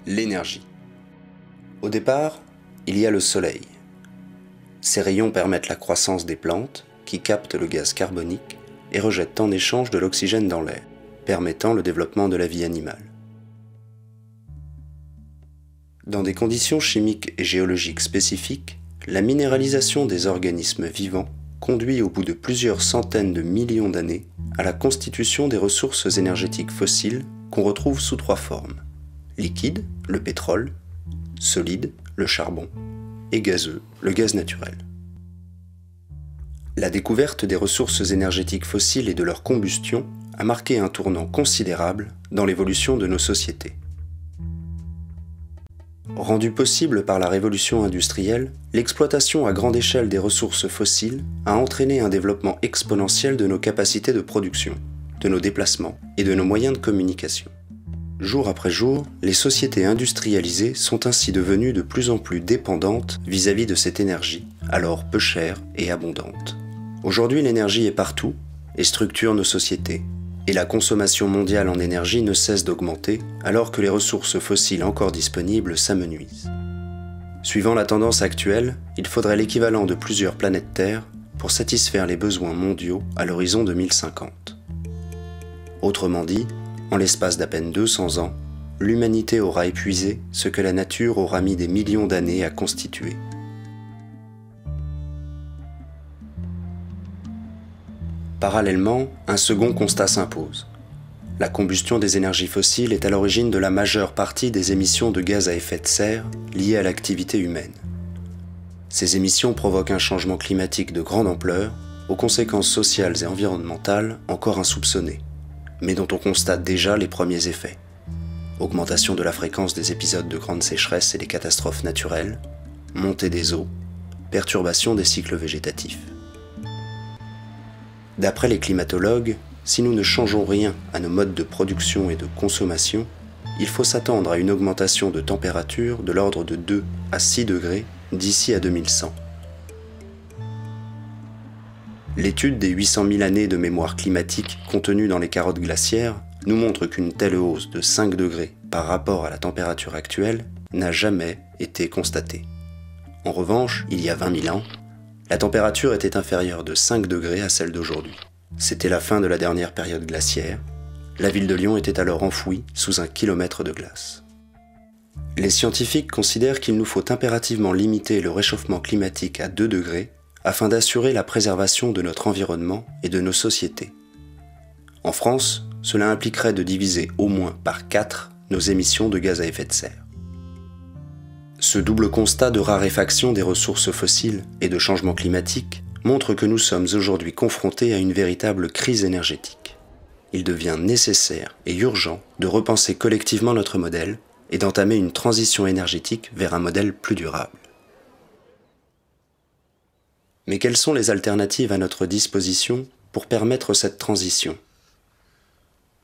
L'énergie. Au départ, il y a le soleil. Ses rayons permettent la croissance des plantes qui captent le gaz carbonique et rejettent en échange de l'oxygène dans l'air, permettant le développement de la vie animale. Dans des conditions chimiques et géologiques spécifiques, la minéralisation des organismes vivants conduit au bout de plusieurs centaines de millions d'années à la constitution des ressources énergétiques fossiles qu'on retrouve sous trois formes: liquide, le pétrole; solide, le charbon; et gazeux, le gaz naturel. La découverte des ressources énergétiques fossiles et de leur combustion a marqué un tournant considérable dans l'évolution de nos sociétés. Rendue possible par la révolution industrielle, l'exploitation à grande échelle des ressources fossiles a entraîné un développement exponentiel de nos capacités de production, de nos déplacements et de nos moyens de communication. Jour après jour, les sociétés industrialisées sont ainsi devenues de plus en plus dépendantes vis-à-vis de cette énergie, alors peu chère et abondante. Aujourd'hui, l'énergie est partout et structure nos sociétés, et la consommation mondiale en énergie ne cesse d'augmenter alors que les ressources fossiles encore disponibles s'amenuisent. Suivant la tendance actuelle, il faudrait l'équivalent de plusieurs planètes Terre pour satisfaire les besoins mondiaux à l'horizon 2050. Autrement dit, en l'espace d'à peine 200 ans, l'humanité aura épuisé ce que la nature aura mis des millions d'années à constituer. Parallèlement, un second constat s'impose. La combustion des énergies fossiles est à l'origine de la majeure partie des émissions de gaz à effet de serre liées à l'activité humaine. Ces émissions provoquent un changement climatique de grande ampleur, aux conséquences sociales et environnementales encore insoupçonnées, mais dont on constate déjà les premiers effets. Augmentation de la fréquence des épisodes de grandes sécheresses et des catastrophes naturelles, montée des eaux, perturbation des cycles végétatifs. D'après les climatologues, si nous ne changeons rien à nos modes de production et de consommation, il faut s'attendre à une augmentation de température de l'ordre de 2 à 6 degrés d'ici à 2100. L'étude des 800 000 années de mémoire climatique contenues dans les carottes glaciaires nous montre qu'une telle hausse de 5 degrés par rapport à la température actuelle n'a jamais été constatée. En revanche, il y a 20 000 ans, la température était inférieure de 5 degrés à celle d'aujourd'hui. C'était la fin de la dernière période glaciaire. La ville de Lyon était alors enfouie sous 1 kilomètre de glace. Les scientifiques considèrent qu'il nous faut impérativement limiter le réchauffement climatique à 2 degrés afin d'assurer la préservation de notre environnement et de nos sociétés. En France, cela impliquerait de diviser au moins par 4 nos émissions de gaz à effet de serre. Ce double constat de raréfaction des ressources fossiles et de changement climatique montre que nous sommes aujourd'hui confrontés à une véritable crise énergétique. Il devient nécessaire et urgent de repenser collectivement notre modèle et d'entamer une transition énergétique vers un modèle plus durable. Mais quelles sont les alternatives à notre disposition pour permettre cette transition?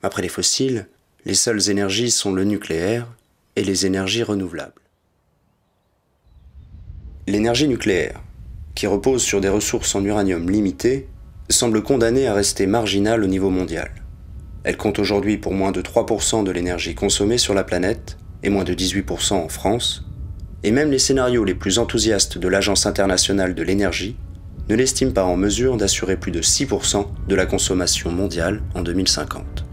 Après les fossiles, les seules énergies sont le nucléaire et les énergies renouvelables. L'énergie nucléaire, qui repose sur des ressources en uranium limitées, semble condamnée à rester marginale au niveau mondial. Elle compte aujourd'hui pour moins de 3% de l'énergie consommée sur la planète et moins de 18% en France, et même les scénarios les plus enthousiastes de l'Agence internationale de l'énergie ne l'estiment pas en mesure d'assurer plus de 6% de la consommation mondiale en 2050.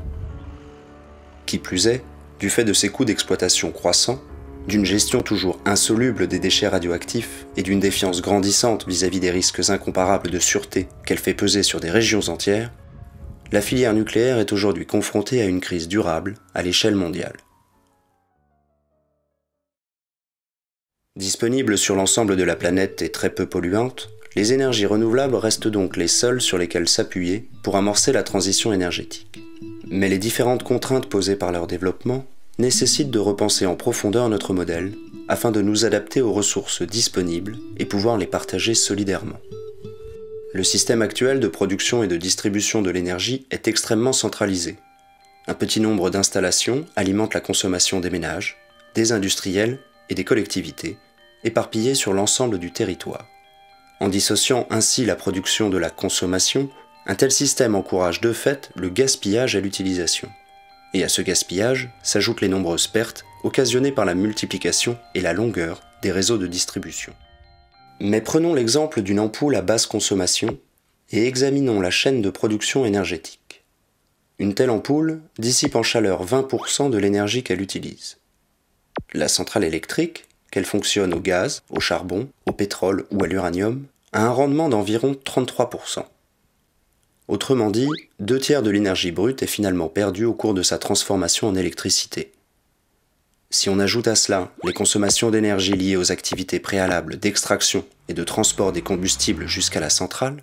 Qui plus est, du fait de ses coûts d'exploitation croissants, d'une gestion toujours insoluble des déchets radioactifs et d'une défiance grandissante vis-à-vis des risques incomparables de sûreté qu'elle fait peser sur des régions entières, la filière nucléaire est aujourd'hui confrontée à une crise durable à l'échelle mondiale. Disponibles sur l'ensemble de la planète et très peu polluantes, les énergies renouvelables restent donc les seules sur lesquelles s'appuyer pour amorcer la transition énergétique. Mais les différentes contraintes posées par leur développement nécessitent de repenser en profondeur notre modèle afin de nous adapter aux ressources disponibles et pouvoir les partager solidairement. Le système actuel de production et de distribution de l'énergie est extrêmement centralisé. Un petit nombre d'installations alimente la consommation des ménages, des industriels et des collectivités, éparpillés sur l'ensemble du territoire. En dissociant ainsi la production de la consommation, un tel système encourage de fait le gaspillage à l'utilisation. Et à ce gaspillage s'ajoutent les nombreuses pertes occasionnée par la multiplication et la longueur des réseaux de distribution. Mais prenons l'exemple d'une ampoule à basse consommation et examinons la chaîne de production énergétique. Une telle ampoule dissipe en chaleur 20% de l'énergie qu'elle utilise. La centrale électrique, qu'elle fonctionne au gaz, au charbon, au pétrole ou à l'uranium, a un rendement d'environ 33%. Autrement dit, 2/3 de l'énergie brute est finalement perdue au cours de sa transformation en électricité. Si on ajoute à cela les consommations d'énergie liées aux activités préalables d'extraction et de transport des combustibles jusqu'à la centrale,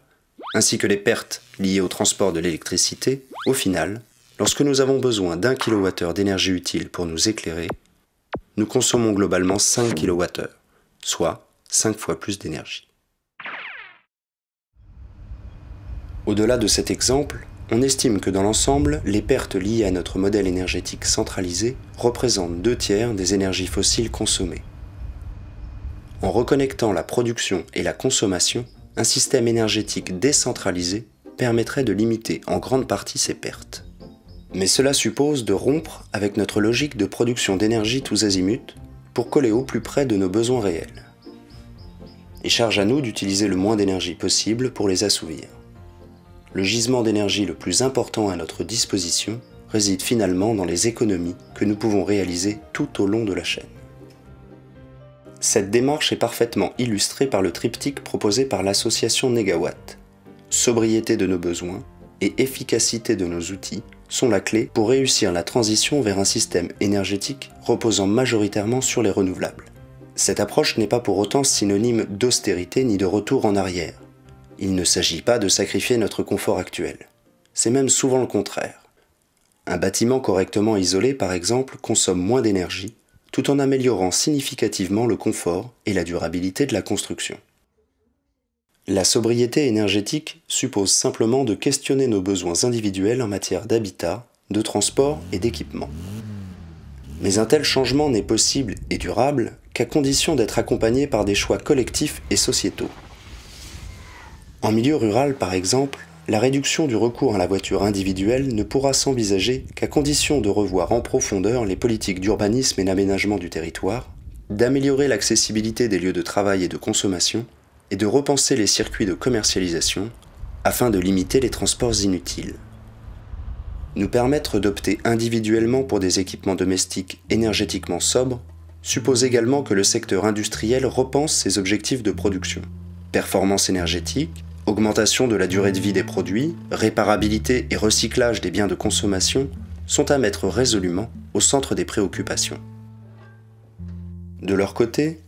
ainsi que les pertes liées au transport de l'électricité, au final, lorsque nous avons besoin d'1 kWh d'énergie utile pour nous éclairer, nous consommons globalement 5 kWh, soit 5 fois plus d'énergie. Au-delà de cet exemple, on estime que dans l'ensemble, les pertes liées à notre modèle énergétique centralisé représentent 2/3 des énergies fossiles consommées. En reconnectant la production et la consommation, un système énergétique décentralisé permettrait de limiter en grande partie ces pertes. Mais cela suppose de rompre avec notre logique de production d'énergie tous azimuts pour coller au plus près de nos besoins réels. Et charge à nous d'utiliser le moins d'énergie possible pour les assouvir. Le gisement d'énergie le plus important à notre disposition réside finalement dans les économies que nous pouvons réaliser tout au long de la chaîne. Cette démarche est parfaitement illustrée par le triptyque proposé par l'association Négawatt. Sobriété de nos besoins et efficacité de nos outils sont la clé pour réussir la transition vers un système énergétique reposant majoritairement sur les renouvelables. Cette approche n'est pas pour autant synonyme d'austérité ni de retour en arrière. Il ne s'agit pas de sacrifier notre confort actuel. C'est même souvent le contraire. Un bâtiment correctement isolé, par exemple, consomme moins d'énergie, tout en améliorant significativement le confort et la durabilité de la construction. La sobriété énergétique suppose simplement de questionner nos besoins individuels en matière d'habitat, de transport et d'équipement. Mais un tel changement n'est possible et durable qu'à condition d'être accompagné par des choix collectifs et sociétaux. En milieu rural, par exemple, la réduction du recours à la voiture individuelle ne pourra s'envisager qu'à condition de revoir en profondeur les politiques d'urbanisme et d'aménagement du territoire, d'améliorer l'accessibilité des lieux de travail et de consommation, et de repenser les circuits de commercialisation afin de limiter les transports inutiles. Nous permettre d'opter individuellement pour des équipements domestiques énergétiquement sobres suppose également que le secteur industriel repense ses objectifs de production. Performance énergétique, augmentation de la durée de vie des produits, réparabilité et recyclage des biens de consommation sont à mettre résolument au centre des préoccupations. De leur côté,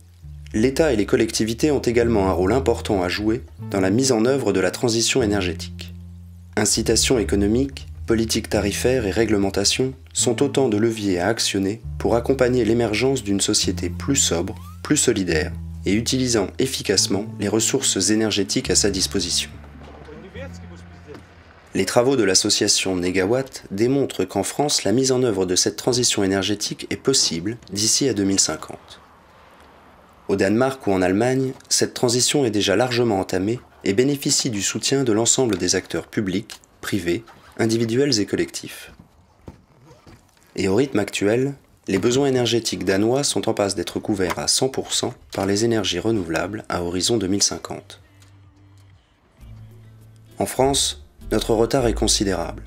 l'État et les collectivités ont également un rôle important à jouer dans la mise en œuvre de la transition énergétique. Incitations économiques, politiques tarifaires et réglementations sont autant de leviers à actionner pour accompagner l'émergence d'une société plus sobre, plus solidaire et utilisant efficacement les ressources énergétiques à sa disposition. Les travaux de l'association Négawatt démontrent qu'en France, la mise en œuvre de cette transition énergétique est possible d'ici à 2050. Au Danemark ou en Allemagne, cette transition est déjà largement entamée et bénéficie du soutien de l'ensemble des acteurs publics, privés, individuels et collectifs. Et au rythme actuel, les besoins énergétiques danois sont en passe d'être couverts à 100% par les énergies renouvelables à horizon 2050. En France, notre retard est considérable.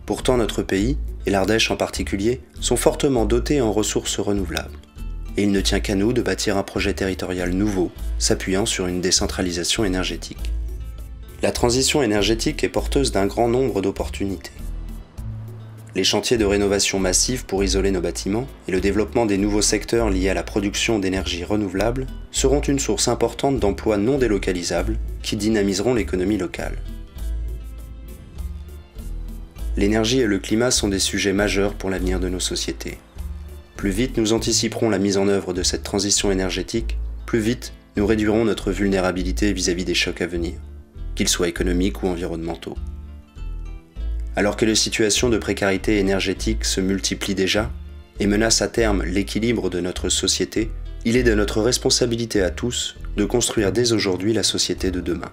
Pourtant notre pays, et l'Ardèche en particulier, sont fortement dotés en ressources renouvelables. Et il ne tient qu'à nous de bâtir un projet territorial nouveau, s'appuyant sur une décentralisation énergétique. La transition énergétique est porteuse d'un grand nombre d'opportunités. Les chantiers de rénovation massive pour isoler nos bâtiments et le développement des nouveaux secteurs liés à la production d'énergie renouvelable seront une source importante d'emplois non délocalisables qui dynamiseront l'économie locale. L'énergie et le climat sont des sujets majeurs pour l'avenir de nos sociétés. Plus vite nous anticiperons la mise en œuvre de cette transition énergétique, plus vite nous réduirons notre vulnérabilité vis-à-vis des chocs à venir, qu'ils soient économiques ou environnementaux. Alors que les situations de précarité énergétique se multiplient déjà et menacent à terme l'équilibre de notre société, il est de notre responsabilité à tous de construire dès aujourd'hui la société de demain.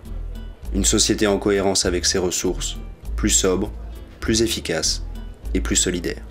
Une société en cohérence avec ses ressources, plus sobre, plus efficace et plus solidaire.